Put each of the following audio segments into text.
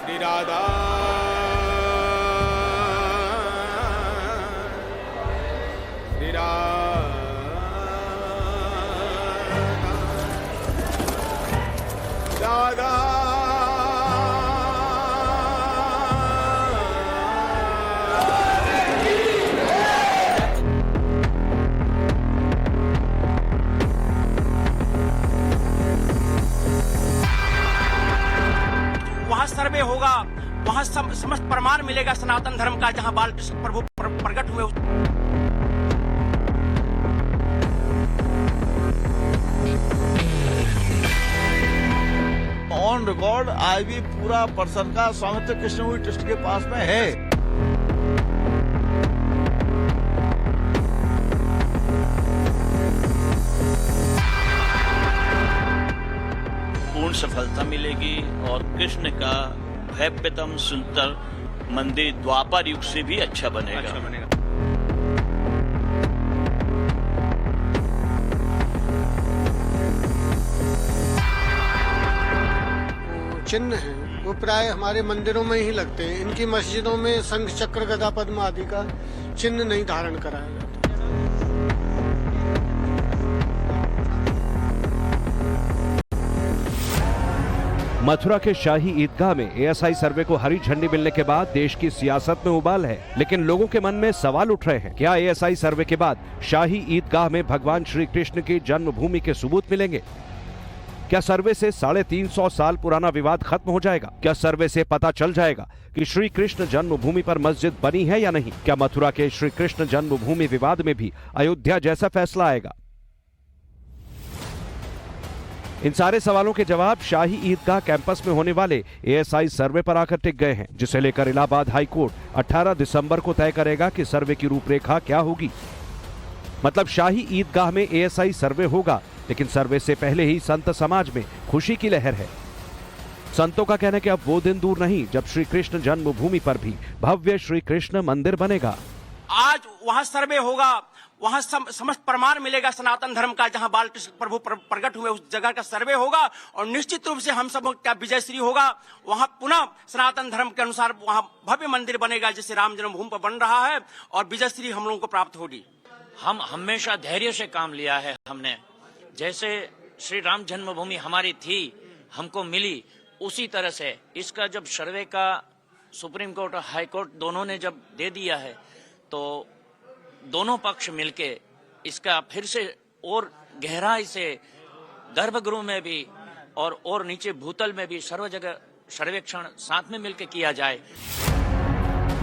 श्री राधा श्री राधा वहाँ सर्वे होगा, वहाँ समस्त प्रमाण मिलेगा सनातन धर्म का, जहाँ बालकृष्ण प्रभु प्रकट हुए। ऑन रिकॉर्ड आज भी पूरा पर्सन का स्वामित्व कृष्णमूर्ति ट्रस्ट के पास में है। पूर्ण सफलता मिलेगी और कृष्ण का भव्यतम सुंदर मंदिर द्वापर युग से भी अच्छा बनेगा। चिन्ह हैं वो प्राय हमारे मंदिरों में ही लगते हैं। इनकी मस्जिदों में शंख चक्र गदा पद्म आदि का चिन्ह नहीं धारण कराया जाता। मथुरा के शाही ईदगाह में एएसआई सर्वे को हरी झंडी मिलने के बाद देश की सियासत में उबाल है, लेकिन लोगों के मन में सवाल उठ रहे हैं। क्या एएसआई सर्वे के बाद शाही ईदगाह में भगवान श्री कृष्ण की जन्मभूमि के सबूत मिलेंगे? क्या सर्वे से 350 साल पुराना विवाद खत्म हो जाएगा? क्या सर्वे से पता चल जाएगा कि श्री कृष्ण जन्मभूमि पर मस्जिद बनी है या नहीं? क्या मथुरा के श्री कृष्ण जन्मभूमि विवाद में भी अयोध्या जैसा फैसला आएगा? इन सारे सवालों के जवाब शाही ईदगाह कैंपस में होने वाले एएसआई सर्वे पर आकर टिक गए हैं, जिसे लेकर इलाहाबाद हाई कोर्ट 18 दिसंबर को तय करेगा कि सर्वे की रूपरेखा क्या होगी। मतलब शाही ईदगाह में एएसआई सर्वे होगा, लेकिन सर्वे से पहले ही संत समाज में खुशी की लहर है। संतों का कहना है कि अब वो दिन दूर नहीं जब श्री कृष्ण जन्मभूमि पर भी भव्य श्री कृष्ण मंदिर बनेगा। आज वहाँ सर्वे होगा, वहाँ समस्त प्रमाण मिलेगा सनातन धर्म का, जहाँ बालकृष्ण प्रभु प्रकट हुए उस जगह का सर्वे होगा और निश्चित रूप से हम सब का विजय श्री होगा। वहाँ पुनः सनातन धर्म के अनुसार वहाँ भव्य मंदिर बनेगा, जैसे राम जन्मभूमि पर बन रहा है, और विजय श्री हम लोगों को प्राप्त होगी। हम हमेशा धैर्य से काम लिया है। हमने जैसे श्री राम जन्मभूमि हमारी थी, हमको मिली, उसी तरह से इसका जब सर्वे का सुप्रीम कोर्ट और हाई कोर्ट दोनों ने जब दे दिया है, तो दोनों पक्ष मिलके इसका फिर से और गहराई से गर्भगृह में भी और नीचे भूतल में भी सर्व जगह सर्वेक्षण साथ में मिलकर किया जाए।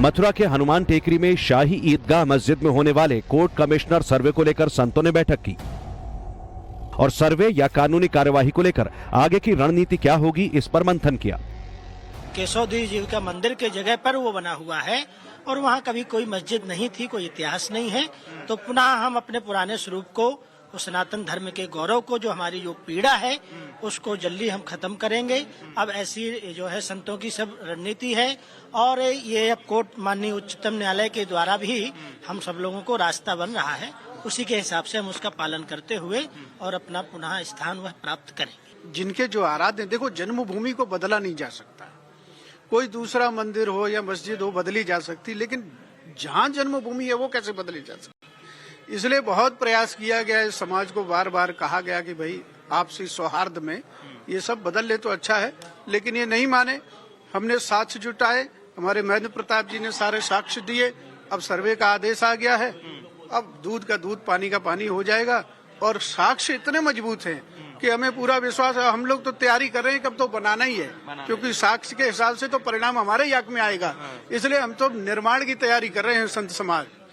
मथुरा के हनुमान टेकरी में शाही ईदगाह मस्जिद में होने वाले कोर्ट कमिश्नर सर्वे को लेकर संतों ने बैठक की और सर्वे या कानूनी कार्यवाही को लेकर आगे की रणनीति क्या होगी, इस पर मंथन किया। केशवदेव जी का मंदिर के जगह पर वो बना हुआ है और वहाँ कभी कोई मस्जिद नहीं थी, कोई इतिहास नहीं है। तो पुनः हम अपने पुराने स्वरूप को, उस सनातन धर्म के गौरव को, जो हमारी जो पीड़ा है, उसको जल्दी हम खत्म करेंगे। अब ऐसी जो है संतों की सब रणनीति है और ये अब कोर्ट माननीय उच्चतम न्यायालय के द्वारा भी हम सब लोगों को रास्ता बन रहा है। उसी के हिसाब से हम उसका पालन करते हुए और अपना पुनः स्थान वह प्राप्त करेंगे। जिनके जो आराध्य, देखो जन्मभूमि को बदला नहीं जा सकता, कोई दूसरा मंदिर हो या मस्जिद हो बदली जा सकती, लेकिन जहाँ जन्मभूमि है वो कैसे बदली जा सकती। इसलिए बहुत प्रयास किया गया है, समाज को बार बार कहा गया कि भाई आपसी सौहार्द में ये सब बदल ले तो अच्छा है, लेकिन ये नहीं माने। हमने साक्ष्य जुटाए, हमारे महेंद्र प्रताप जी ने सारे साक्ष्य दिए। अब सर्वे का आदेश आ गया है, अब दूध का दूध पानी का पानी हो जाएगा और साक्ष्य इतने मजबूत हैं कि हमें पूरा विश्वास है। हम लोग तो तैयारी कर रहे हैं, कब तो बनाना ही है, क्योंकि साक्ष्य के हिसाब से तो परिणाम हमारे हक में आएगा। इसलिए हम तो निर्माण की तैयारी कर रहे हैं। संत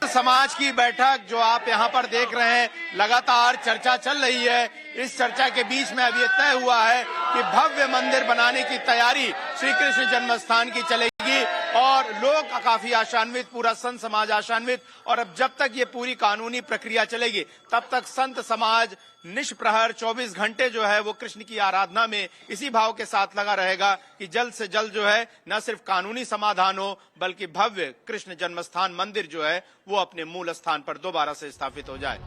समाज की बैठक जो आप यहाँ पर देख रहे हैं, लगातार चर्चा चल रही है। इस चर्चा के बीच में अभी तय हुआ है कि भव्य मंदिर बनाने की तैयारी श्री कृष्ण जन्म स्थान की चलेगी और लोग काफी आशान्वित, पूरा संत समाज आशान्वित। और अब जब तक ये पूरी कानूनी प्रक्रिया चलेगी तब तक संत समाज निष्प्रहर 24 घंटे जो है वो कृष्ण की आराधना में इसी भाव के साथ लगा रहेगा कि जल्द से जल्द जो है न सिर्फ कानूनी समाधान हो, बल्कि भव्य कृष्ण जन्मस्थान मंदिर जो है वो अपने मूल स्थान पर दोबारा से स्थापित हो जाए।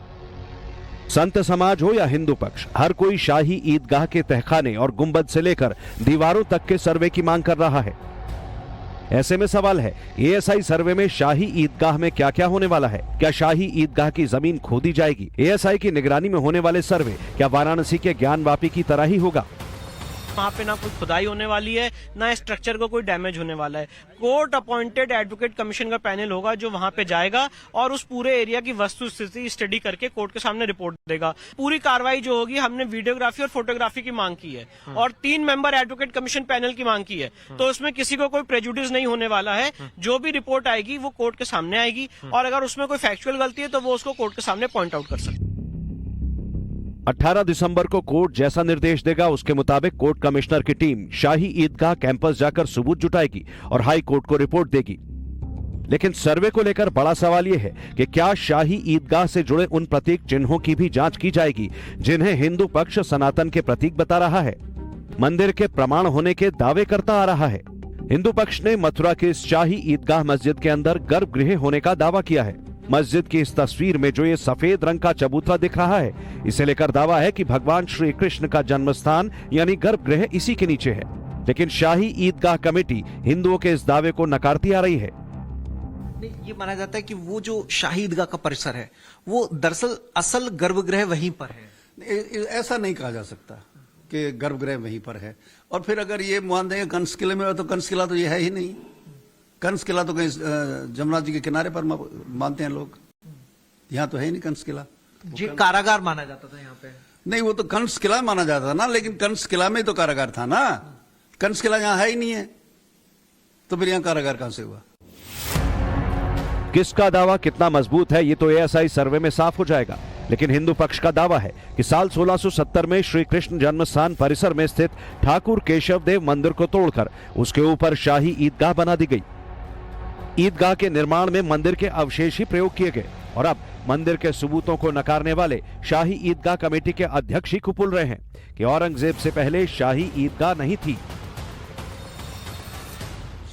संत समाज हो या हिंदू पक्ष, हर कोई शाही ईदगाह के तहखाने और गुंबद से लेकर दीवारों तक के सर्वे की मांग कर रहा है। ऐसे में सवाल है, एएसआई सर्वे में शाही ईदगाह में क्या क्या होने वाला है? क्या शाही ईदगाह की जमीन खोदी जाएगी? एएसआई की निगरानी में होने वाले सर्वे क्या वाराणसी के ज्ञानवापी की तरह ही होगा? वहाँ पे ना कोई खुदाई होने वाली है, ना स्ट्रक्चर को कोई डैमेज होने वाला है। कोर्ट अपॉइंटेड एडवोकेट कमीशन का पैनल होगा जो वहाँ पे जाएगा और उस पूरे एरिया की वस्तु स्थिति स्टडी करके कोर्ट के सामने रिपोर्ट देगा। पूरी कार्रवाई जो होगी, हमने वीडियोग्राफी और फोटोग्राफी की मांग की है और 3 मेंबर एडवोकेट कमीशन पैनल की मांग की है। तो उसमें किसी को कोई प्रेजुडिस नहीं होने वाला है। जो भी रिपोर्ट आएगी वो कोर्ट के सामने आएगी और अगर उसमें कोई फैक्चुअल गलती है तो वो उसको कोर्ट के सामने पॉइंट आउट कर सकते हैं। 18 दिसंबर को कोर्ट जैसा निर्देश देगा उसके मुताबिक कोर्ट कमिश्नर की टीम शाही ईदगाह कैंपस जाकर सबूत जुटाएगी और हाई कोर्ट को रिपोर्ट देगी। लेकिन सर्वे को लेकर बड़ा सवाल यह है कि क्या शाही ईदगाह से जुड़े उन प्रतीक चिन्हों की भी जांच की जाएगी जिन्हें हिंदू पक्ष सनातन के प्रतीक बता रहा है, मंदिर के प्रमाण होने के दावे करता आ रहा है। हिंदू पक्ष ने मथुरा के इस शाही ईदगाह मस्जिद के अंदर गर्भगृह होने का दावा किया है। मस्जिद की इस तस्वीर में जो ये सफेद रंग का चबूतरा दिख रहा है, इसे लेकर दावा है कि भगवान श्री कृष्ण का जन्म स्थान यानी गर्भगृह इसी के नीचे है। लेकिन शाही ईदगाह कमेटी हिंदुओं के इस दावे को नकारती आ रही है। ये माना जाता है कि वो जो शाही ईदगाह का परिसर है वो दरअसल असल गर्भगृह वहीं पर है। ऐसा नहीं कहा जा सकता कि गर्भगृह वहीं पर है। और फिर अगर ये मान देंगे कंस किले में, तो कंस किला तो ये है ही नहीं। कंस किला तो कहीं जमुना जी के किनारे पर मानते हैं लोग, यहाँ तो है ही नहीं कंस किला। जी कारागार माना जाता था यहाँ पे। नहीं, वो तो कंस किला माना जाता था ना, लेकिन कंस किला में तो कारागार था ना। कंस किला यहाँ है ही नहीं है, तो फिर यहाँ कारागार कहां से हुआ? किसका दावा कितना मजबूत है ये तो एएसआई सर्वे में साफ हो जाएगा। लेकिन हिंदू पक्ष का दावा है कि साल 1670 में श्री कृष्ण जन्मस्थान परिसर में स्थित ठाकुर केशव देव मंदिर को तोड़कर उसके ऊपर शाही ईदगाह बना दी गई। ईदगाह के निर्माण में मंदिर के अवशेष ही प्रयोग किए गए और अब मंदिर के सबूतों को नकारने वाले शाही ईदगाह कमेटी के अध्यक्ष ही खुपुल रहे हैं कि औरंगजेब से पहले शाही ईदगाह नहीं थी।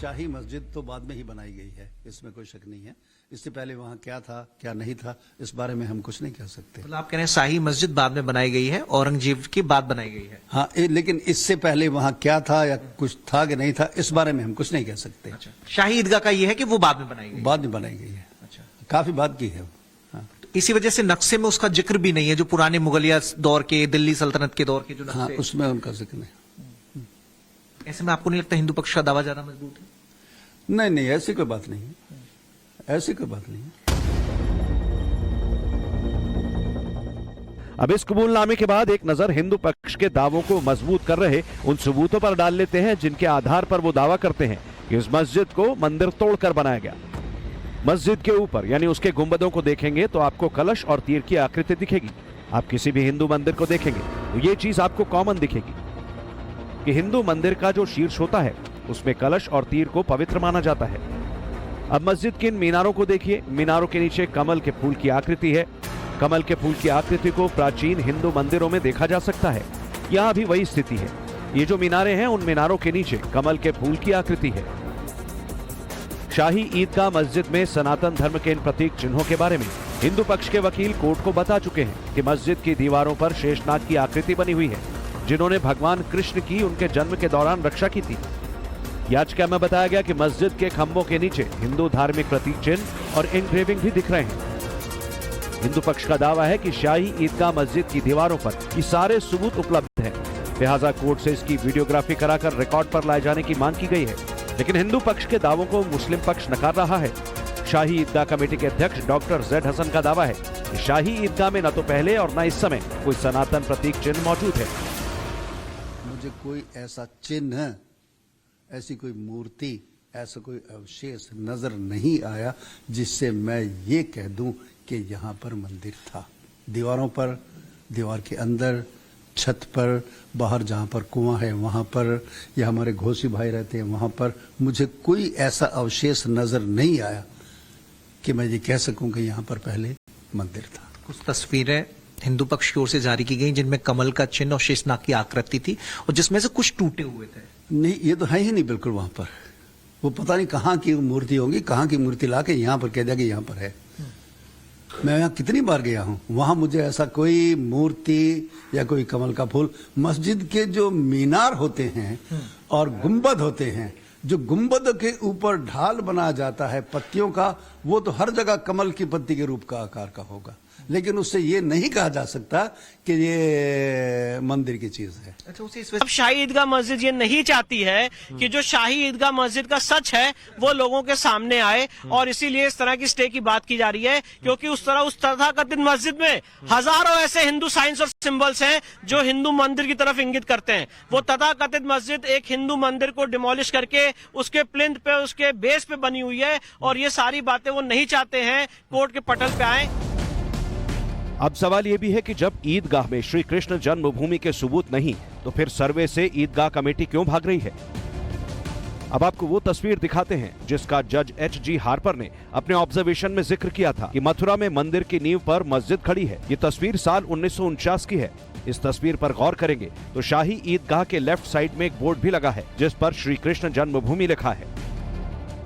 शाही मस्जिद तो बाद में ही बनाई गई है, इसमें कोई शक नहीं है। इससे पहले वहां क्या था क्या नहीं था इस बारे में हम कुछ नहीं कह सकते। मतलब आप कह रहे हैं शाही मस्जिद बाद में बनाई गई है, औरंगजेब की बाद बनाई गई है। हाँ, लेकिन इससे पहले वहां क्या था या कुछ था कि नहीं था इस बारे में हम कुछ नहीं कह सकते। अच्छा। शाही ईदगाह का यह है कि वो बाद में बनाई गई, बाद में बनाई गई है। अच्छा, काफी बाद की है। हाँ। तो इसी वजह से नक्शे में उसका जिक्र भी नहीं है, जो पुराने मुगलिया दौर के, दिल्ली सल्तनत के दौर के जो नक्शे। हाँ, उसमें उनका जिक्र नहीं। ऐसे में आपको नहीं लगता हिंदू पक्ष का दावा ज्यादा मजबूत है? नहीं, ऐसी कोई बात नहीं है, ऐसी कोई बात नहीं है। अब इस कबूलनामे के बाद एक नजर हिंदू पक्ष के दावों को मजबूत कर रहे उन सबूतों पर डाल लेते हैं जिनके आधार पर वो दावा करते हैं कि इस मस्जिद को मंदिर तोड़कर बनाया गया। मस्जिद के ऊपर यानी उसके गुंबदों को देखेंगे तो आपको कलश और तीर की आकृति दिखेगी। आप किसी भी हिंदू मंदिर को देखेंगे तो ये चीज आपको कॉमन दिखेगी कि हिंदू मंदिर का जो शीर्ष होता है उसमें कलश और तीर को पवित्र माना जाता है। अब मस्जिद के इन मीनारों को देखिए, मीनारों के नीचे कमल के फूल की आकृति है। कमल के फूल की आकृति को प्राचीन हिंदू मंदिरों में देखा जा सकता है, यहाँ भी वही स्थिति है। ये जो मीनारें हैं उन मीनारों के नीचे कमल के फूल की आकृति है। शाही ईदगाह मस्जिद में सनातन धर्म के इन प्रतीक चिन्हों के बारे में हिंदू पक्ष के वकील कोर्ट को बता चुके हैं कि मस्जिद की दीवारों पर शेषनाग की आकृति बनी हुई है, जिन्होंने भगवान कृष्ण की उनके जन्म के दौरान रक्षा की थी। याचिका में बताया गया कि मस्जिद के खंभों के नीचे हिंदू धार्मिक प्रतीक चिन्ह और एंग्रेविंग भी दिख रहे हैं। हिंदू पक्ष का दावा है कि शाही ईदगाह मस्जिद की दीवारों पर ये सारे सबूत उपलब्ध हैं, लिहाजा कोर्ट से इसकी वीडियोग्राफी कराकर रिकॉर्ड पर लाए जाने की मांग की गई है। लेकिन हिंदू पक्ष के दावों को मुस्लिम पक्ष नकार रहा है। शाही ईदगाह कमेटी के अध्यक्ष डॉक्टर जेड हसन का दावा है कि शाही ईदगाह में न तो पहले और न इस समय कोई सनातन प्रतीक चिन्ह मौजूद है। मुझे कोई ऐसा चिन्ह, ऐसी कोई मूर्ति, ऐसा कोई अवशेष नजर नहीं आया जिससे मैं ये कह दूं कि यहाँ पर मंदिर था। दीवारों पर, दीवार के अंदर, छत पर, बाहर जहाँ पर कुआं है वहाँ पर, या हमारे घोसी भाई रहते हैं वहाँ पर, मुझे कोई ऐसा अवशेष नजर नहीं आया कि मैं ये कह सकूं कि यहाँ पर पहले मंदिर था। कुछ तस्वीरें हिंदू पक्ष की ओर से जारी की गई जिनमें कमल का चिन्ह और शेषनाग की आकृति थी और जिसमें से कुछ टूटे हुए थे। नहीं, ये तो है ही नहीं बिल्कुल वहां पर। वो पता नहीं कहाँ की मूर्ति होगी, कहाँ की मूर्ति लाके यहाँ पर कह दिया कि यहाँ पर है। मैं यहाँ कितनी बार गया हूँ, वहां मुझे ऐसा कोई मूर्ति या कोई कमल का फूल, मस्जिद के जो मीनार होते हैं और गुंबद होते हैं जो गुंबद के ऊपर ढाल बनाया जाता है पत्तियों का, वो तो हर जगह कमल की पत्ती के रूप का आकार का होगा, लेकिन उससे ये नहीं कहा जा सकता कि ये मंदिर की चीज है। अब शाही ईदगाह मस्जिद ये नहीं चाहती है कि जो शाही ईदगाह मस्जिद का सच है वो लोगों के सामने आए, और इसीलिए इस तरह की स्टे की बात की जा रही है, क्योंकि उस तथाकथित मस्जिद में हजारों ऐसे हिंदू साइंस और सिंबल्स हैं जो हिंदू मंदिर की तरफ इंगित करते हैं। वो तथाकथित मस्जिद एक हिंदू मंदिर को डिमोलिश करके उसके प्लिंथ पे, उसके बेस पे बनी हुई है, और ये सारी बातें वो नहीं चाहते हैं कोर्ट के पटल पे आए। अब सवाल यह भी है कि जब ईदगाह में श्री कृष्ण जन्मभूमि के सबूत नहीं, तो फिर सर्वे से ईदगाह कमेटी क्यों भाग रही है? अब आपको वो तस्वीर दिखाते हैं जिसका जज H.G. हार्पर ने अपने ऑब्जर्वेशन में जिक्र किया था कि मथुरा में मंदिर की नींव पर मस्जिद खड़ी है। ये तस्वीर साल 1949 की है। इस तस्वीर पर गौर करेंगे तो शाही ईदगाह के लेफ्ट साइड में एक बोर्ड भी लगा है जिस पर श्री कृष्ण जन्मभूमि लिखा है।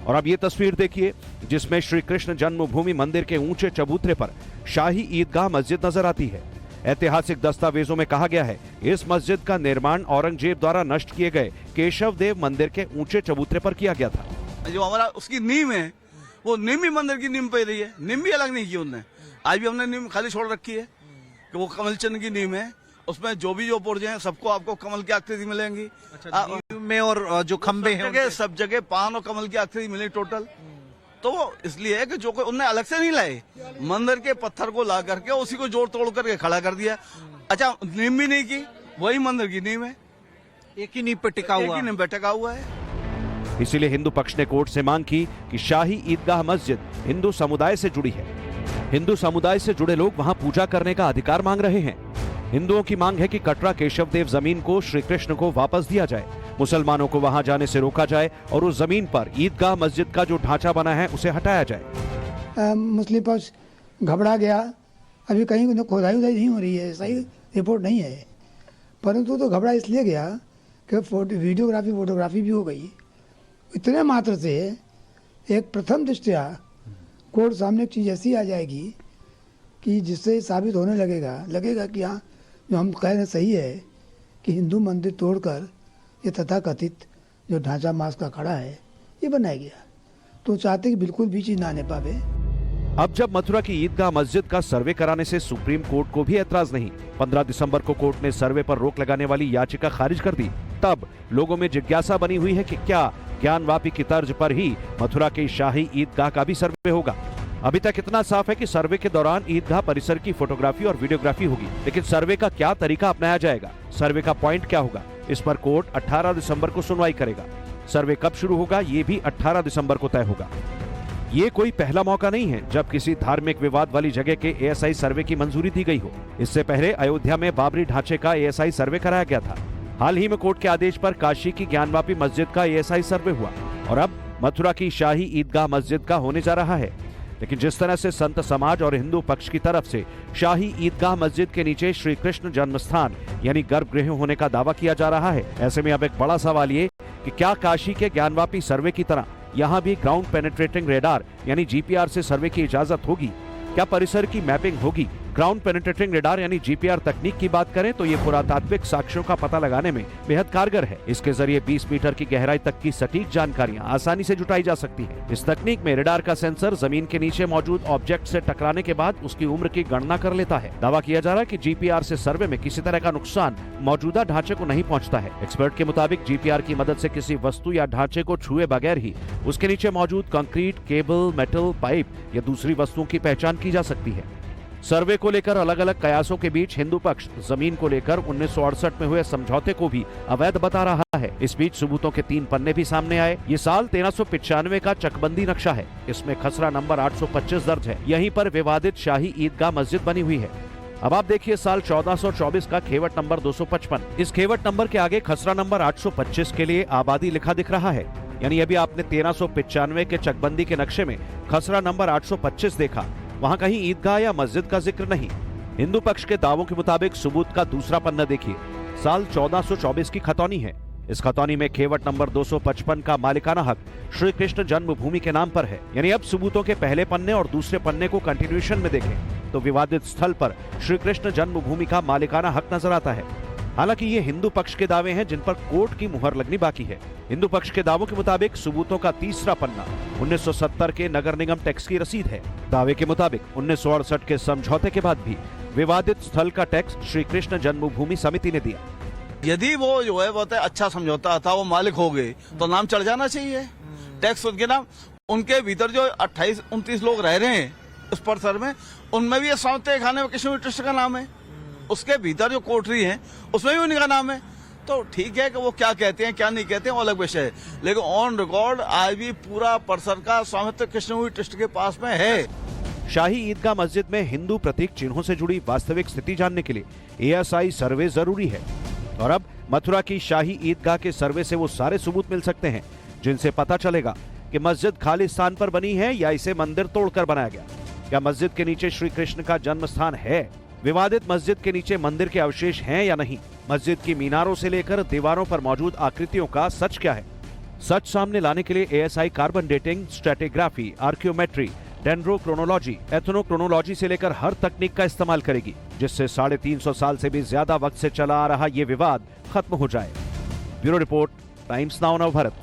और अब ये तस्वीर देखिए जिसमें श्री कृष्ण जन्मभूमि मंदिर के ऊंचे चबूतरे पर शाही ईदगाह मस्जिद नजर आती है। ऐतिहासिक दस्तावेजों में कहा गया है इस मस्जिद का निर्माण औरंगजेब द्वारा नष्ट किए गए केशव देव मंदिर के ऊंचे चबूतरे पर किया गया था। जो हमारा उसकी नींव है वो नींव भी मंदिर की नींव पे रही है, नींव भी अलग नहीं की उनने। आज भी हमने नींव खाली छोड़ रखी है कि वो कमल चंद की नींव है, उसमें जो पुर्जे हैं सबको आपको कमल की आकृति मिलेंगी। नींव में और जो खंबे हैं सब जगह पान और कमल की आकृति मिली टोटल। तो वो इसलिए है कि जो कोई उनने अलग से नहीं लाए, मंदिर के पत्थर को ला करके उसी को जोड़ तोड़ करके खड़ा कर दिया। अच्छा, नींव भी नहीं की, वही मंदिर की नींव है, एक ही नींव पे टिका हुआ है। इसीलिए हिंदू पक्ष ने कोर्ट से मांग की कि शाही ईदगाह मस्जिद हिंदू समुदाय से जुड़ी है। हिंदू समुदाय से जुड़े लोग वहां पूजा करने का अधिकार मांग रहे हैं। हिंदुओं की मांग है कि कटरा केशव देव जमीन को श्री कृष्ण को वापस दिया जाए, मुसलमानों को वहां जाने से रोका जाए और उस जमीन पर ईदगाह मस्जिद का जो ढांचा बना है उसे हटाया जाए। मुस्लिम पक्ष घबरा गया। अभी कहीं खोदाई नहीं हो रही है, सही रिपोर्ट नहीं है, परंतु तो घबरा इसलिए गया कि वीडियोग्राफी फोटोग्राफी भी हो गई। इतने मात्र से एक प्रथम दृष्टया कोर्ट सामने एक चीज ऐसी आ जाएगी कि जिससे साबित होने लगेगा कि हाँ, जो हम कह रहे सही है कि हिंदू मंदिर तोड़कर ये तथाकथित जो ढांचा मास का खड़ा है ये बनाया गया। तो चाहते कि बिल्कुल भी चीज ना आने पावे। अब जब मथुरा की ईदगाह मस्जिद का सर्वे कराने से सुप्रीम कोर्ट को भी ऐतराज नहीं, 15 दिसंबर को कोर्ट ने सर्वे पर रोक लगाने वाली याचिका खारिज कर दी, तब लोगों में जिज्ञासा बनी हुई है कि क्या ज्ञानवापी की तर्ज पर ही मथुरा की शाही ईदगाह का भी सर्वे होगा। अभी तक इतना साफ है कि सर्वे के दौरान ईदगाह परिसर की फोटोग्राफी और वीडियोग्राफी होगी, लेकिन सर्वे का क्या तरीका अपनाया जाएगा, सर्वे का पॉइंट क्या होगा, इस पर कोर्ट 18 दिसंबर को सुनवाई करेगा। सर्वे कब शुरू होगा ये भी 18 दिसंबर को तय होगा। ये कोई पहला मौका नहीं है जब किसी धार्मिक विवाद वाली जगह के एएसआई सर्वे की मंजूरी दी गई हो। इससे पहले अयोध्या में बाबरी ढांचे का एएसआई सर्वे कराया गया था। हाल ही में कोर्ट के आदेश पर काशी की ज्ञानवापी मस्जिद का एएसआई सर्वे हुआ और अब मथुरा की शाही ईदगाह मस्जिद का होने जा रहा है। लेकिन जिस तरह से संत समाज और हिंदू पक्ष की तरफ से शाही ईदगाह मस्जिद के नीचे श्री कृष्ण जन्म स्थान यानी गर्भगृह होने का दावा किया जा रहा है, ऐसे में अब एक बड़ा सवाल ये कि क्या काशी के ज्ञानवापी सर्वे की तरह यहाँ भी ग्राउंड पेनिट्रेटिंग रेडार यानी जीपीआर से सर्वे की इजाजत होगी? क्या परिसर की मैपिंग होगी? ग्राउंड पेनिट्रेटिंग रेडार यानी जीपीआर तकनीक की बात करें तो ये पुरातात्विक साक्ष्यों का पता लगाने में बेहद कारगर है। इसके जरिए 20 मीटर की गहराई तक की सटीक जानकारियां आसानी से जुटाई जा सकती है। इस तकनीक में रेडार का सेंसर जमीन के नीचे मौजूद ऑब्जेक्ट से टकराने के बाद उसकी उम्र की गणना कर लेता है। दावा किया जा रहा है कि जीपीआर से सर्वे में किसी तरह का नुकसान मौजूदा ढांचे को नहीं पहुँचता है। एक्सपर्ट के मुताबिक जीपीआर की मदद से किसी वस्तु या ढांचे को छुए बगैर ही उसके नीचे मौजूद कंक्रीट, केबल, मेटल, पाइप या दूसरी वस्तुओं की पहचान की जा सकती है। सर्वे को लेकर अलग अलग कयासों के बीच हिंदू पक्ष जमीन को लेकर 1968 में हुए समझौते को भी अवैध बता रहा है। इस बीच सबूतों के 3 पन्ने भी सामने आए। ये साल 1395 का चकबंदी नक्शा है। इसमें खसरा नंबर 825 दर्ज है। यहीं पर विवादित शाही ईदगाह मस्जिद बनी हुई है। अब आप देखिए साल 1424 का खेवट नंबर 255। इस खेवट नंबर के आगे खसरा नंबर 825 के लिए आबादी लिखा दिख रहा है। यानी अभी आपने 1395 के चकबंदी के नक्शे में खसरा नंबर 825 देखा, वहाँ कहीं ईदगाह या मस्जिद का जिक्र नहीं। हिंदू पक्ष के दावों के मुताबिक सबूत का दूसरा पन्ना देखिए, साल 1424 की खतौनी है। इस खतौनी में खेवट नंबर 255 का मालिकाना हक श्री कृष्ण जन्मभूमि के नाम पर है। यानी अब सबूतों के पहले पन्ने और दूसरे पन्ने को कंटिन्यूएशन में देखें तो विवादित स्थल पर श्री कृष्ण जन्मभूमि का मालिकाना हक नजर आता है। हालांकि ये हिंदू पक्ष के दावे हैं जिन पर कोर्ट की मुहर लगनी बाकी है। हिंदू पक्ष के दावों के मुताबिक सबूतों का तीसरा पन्ना 1970 के नगर निगम टैक्स की रसीद है। दावे के मुताबिक 1968 के समझौते के बाद भी विवादित स्थल का टैक्स श्री कृष्ण जन्मभूमि समिति ने दिया। यदि वो जो है बहुत अच्छा समझौता था, वो मालिक हो गए तो नाम चढ़ जाना चाहिए टैक्स उनके नाम। उनके भीतर जो 28-29 लोग रह रहे हैं उस परिसर में, उनमें भी स्वामित्व खाने में कृष्ण ट्रस्ट का नाम है। उसके भीतर जो कोठरी है उसमें भी उनका नाम है। तो ठीक है कि वो क्या कहते हैं क्या नहीं कहते हैं वो अलग विषय है, लेकिन ऑन रिकॉर्ड आज भी पूरा परिसर का स्वामित्व कृष्ण ट्रस्ट के पास में है। शाही ईदगाह मस्जिद में हिंदू प्रतीक चिन्हों से जुड़ी वास्तविक स्थिति जानने के लिए ASI सर्वे जरूरी है। और अब मथुरा की शाही ईदगाह के सर्वे से वो सारे सबूत मिल सकते हैं जिनसे पता चलेगा कि मस्जिद खाली स्थान पर बनी है या इसे मंदिर तोड़कर बनाया गया। क्या मस्जिद के नीचे श्री कृष्ण का जन्म स्थान है? विवादित मस्जिद के नीचे मंदिर के अवशेष हैं या नहीं? मस्जिद की मीनारों से लेकर दीवारों पर मौजूद आकृतियों का सच क्या है? सच सामने लाने के लिए ASI carbon dating, stratigraphy, archaeometry, dendrochronology, ethnochronology से लेकर हर तकनीक का इस्तेमाल करेगी, जिससे 350 साल से भी ज्यादा वक्त से चला आ रहा ये विवाद खत्म हो जाए। Bureau report, times now Navbharat.